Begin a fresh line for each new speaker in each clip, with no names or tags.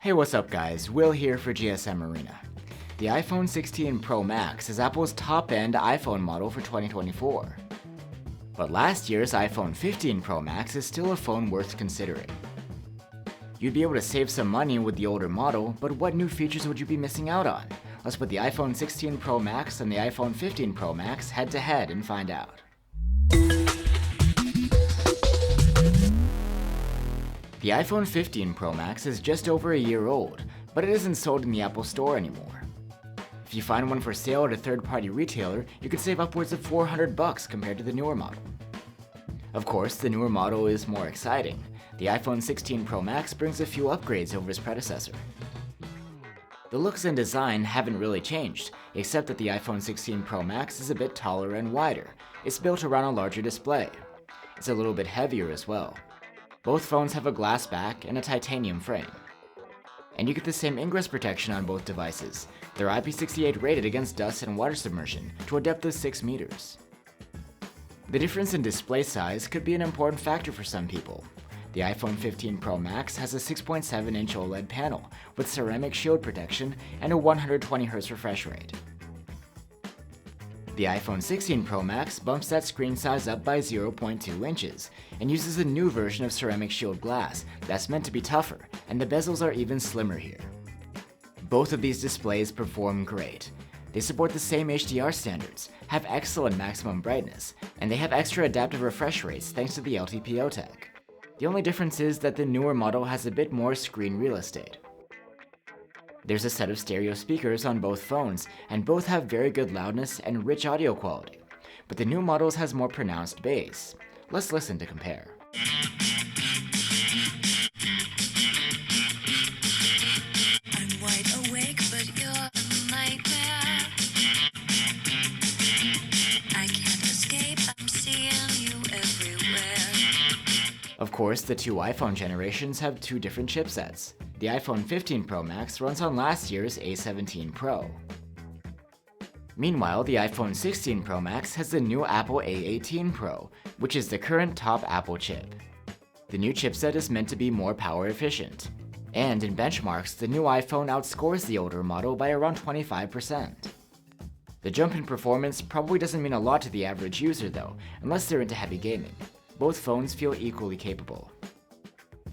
Hey, what's up guys? Will here for GSM Arena. The iPhone 16 Pro Max is Apple's top-end iPhone model for 2024. But last year's iPhone 15 Pro Max is still a phone worth considering. You'd be able to save some money with the older model, but what new features would you be missing out on? Let's put the iPhone 16 Pro Max and the iPhone 15 Pro Max head-to-head and find out. The iPhone 15 Pro Max is just over a year old, but it isn't sold in the Apple Store anymore. If you find one for sale at a third-party retailer, you could save upwards of $400 compared to the newer model. Of course, the newer model is more exciting. The iPhone 16 Pro Max brings a few upgrades over its predecessor. The looks and design haven't really changed, except that the iPhone 16 Pro Max is a bit taller and wider. It's built around a larger display. It's a little bit heavier as well. Both phones have a glass back and a titanium frame. And you get the same ingress protection on both devices. They're IP68 rated against dust and water submersion to a depth of 6 meters. The difference in display size could be an important factor for some people. The iPhone 15 Pro Max has a 6.7-inch OLED panel with ceramic shield protection and a 120Hz refresh rate. The iPhone 16 Pro Max bumps that screen size up by 0.2 inches and uses a new version of ceramic shield glass that's meant to be tougher, and the bezels are even slimmer here. Both of these displays perform great. They support the same HDR standards, have excellent maximum brightness, and they have extra adaptive refresh rates thanks to the LTPO tech. The only difference is that the newer model has a bit more screen real estate. There's a set of stereo speakers on both phones, and both have very good loudness and rich audio quality, but the new models has more pronounced bass. Let's listen to compare.
I'm wide awake, but you're a nightmare. I can't escape, I'm seeing you everywhere.
Of course, the two iPhone generations have two different chipsets. The iPhone 15 Pro Max runs on last year's A17 Pro. Meanwhile, the iPhone 16 Pro Max has the new Apple A18 Pro, which is the current top Apple chip. The new chipset is meant to be more power efficient. And in benchmarks, the new iPhone outscores the older model by around 25%. The jump in performance probably doesn't mean a lot to the average user though, unless they're into heavy gaming. Both phones feel equally capable.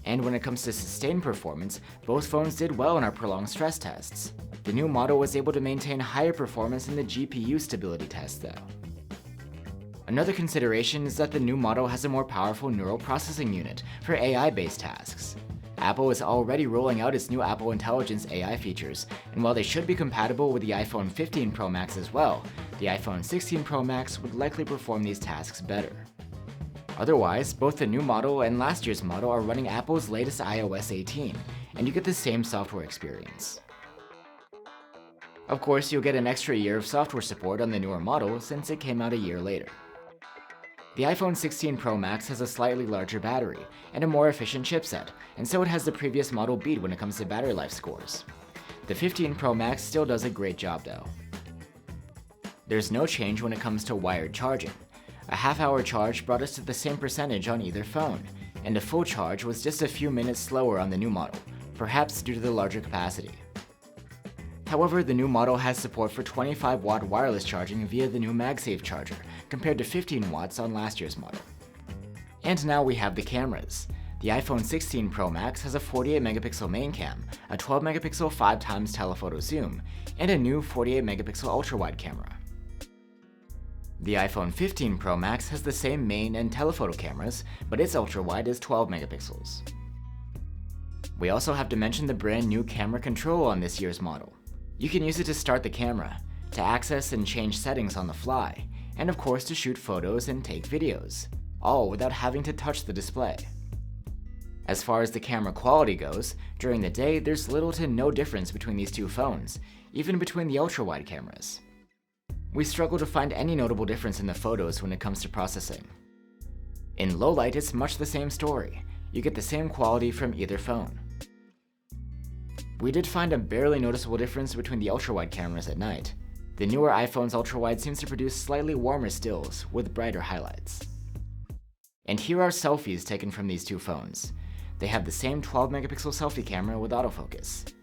And when it comes to sustained performance, both phones did well in our prolonged stress tests. The new model was able to maintain higher performance in the GPU stability test though. Another consideration is that the new model has a more powerful neural processing unit for AI-based tasks. Apple is already rolling out its new Apple Intelligence AI features, and while they should be compatible with the iPhone 15 Pro Max as well, the iPhone 16 Pro Max would likely perform these tasks better. Otherwise, both the new model and last year's model are running Apple's latest iOS 18, and you get the same software experience. Of course, you'll get an extra year of software support on the newer model since it came out a year later. The iPhone 16 Pro Max has a slightly larger battery and a more efficient chipset, and so it has the previous model beat when it comes to battery life scores. The 15 Pro Max still does a great job though. There's no change when it comes to wired charging. A half-hour charge brought us to the same percentage on either phone, and a full charge was just a few minutes slower on the new model, perhaps due to the larger capacity. However, the new model has support for 25-watt wireless charging via the new MagSafe charger, compared to 15 watts on last year's model. And now we have the cameras. The iPhone 16 Pro Max has a 48-megapixel main cam, a 12-megapixel 5x telephoto zoom, and a new 48-megapixel ultra-wide camera. The iPhone 15 Pro Max has the same main and telephoto cameras, but its ultra-wide is 12 megapixels. We also have to mention the brand new camera control on this year's model. You can use it to start the camera, to access and change settings on the fly, and of course to shoot photos and take videos, all without having to touch the display. As far as the camera quality goes, during the day there's little to no difference between these two phones, even between the ultra-wide cameras. We struggle to find any notable difference in the photos when it comes to processing. In low light, it's much the same story. You get the same quality from either phone. We did find a barely noticeable difference between the ultra-wide cameras at night. The newer iPhone's ultra-wide seems to produce slightly warmer stills with brighter highlights. And here are selfies taken from these two phones. They have the same 12-megapixel selfie camera with autofocus.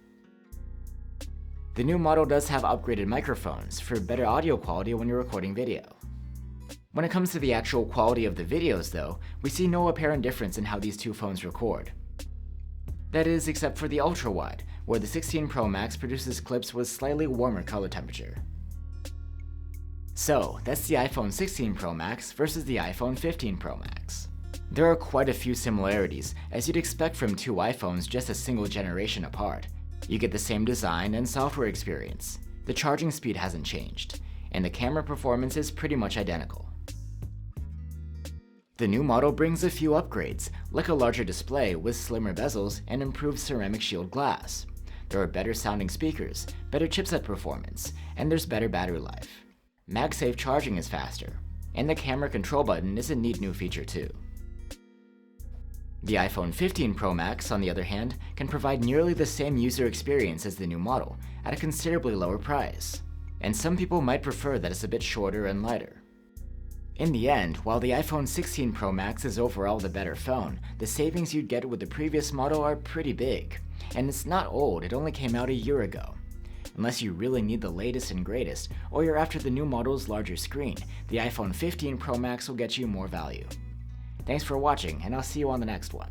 The new model does have upgraded microphones for better audio quality when you're recording video. When it comes to the actual quality of the videos though, we see no apparent difference in how these two phones record. That is, except for the ultra-wide, where the 16 Pro Max produces clips with slightly warmer color temperature. So, that's the iPhone 16 Pro Max versus the iPhone 15 Pro Max. There are quite a few similarities, as you'd expect from two iPhones just a single generation apart. You get the same design and software experience, the charging speed hasn't changed, and the camera performance is pretty much identical. The new model brings a few upgrades, like a larger display with slimmer bezels and improved ceramic shield glass. There are better sounding speakers, better chipset performance, and there's better battery life. MagSafe charging is faster, and the camera control button is a neat new feature too. The iPhone 15 Pro Max, on the other hand, can provide nearly the same user experience as the new model, at a considerably lower price. And some people might prefer that it's a bit shorter and lighter. In the end, while the iPhone 16 Pro Max is overall the better phone, the savings you'd get with the previous model are pretty big. And it's not old, it only came out a year ago. Unless you really need the latest and greatest, or you're after the new model's larger screen, the iPhone 15 Pro Max will get you more value. Thanks for watching, and I'll see you on the next one.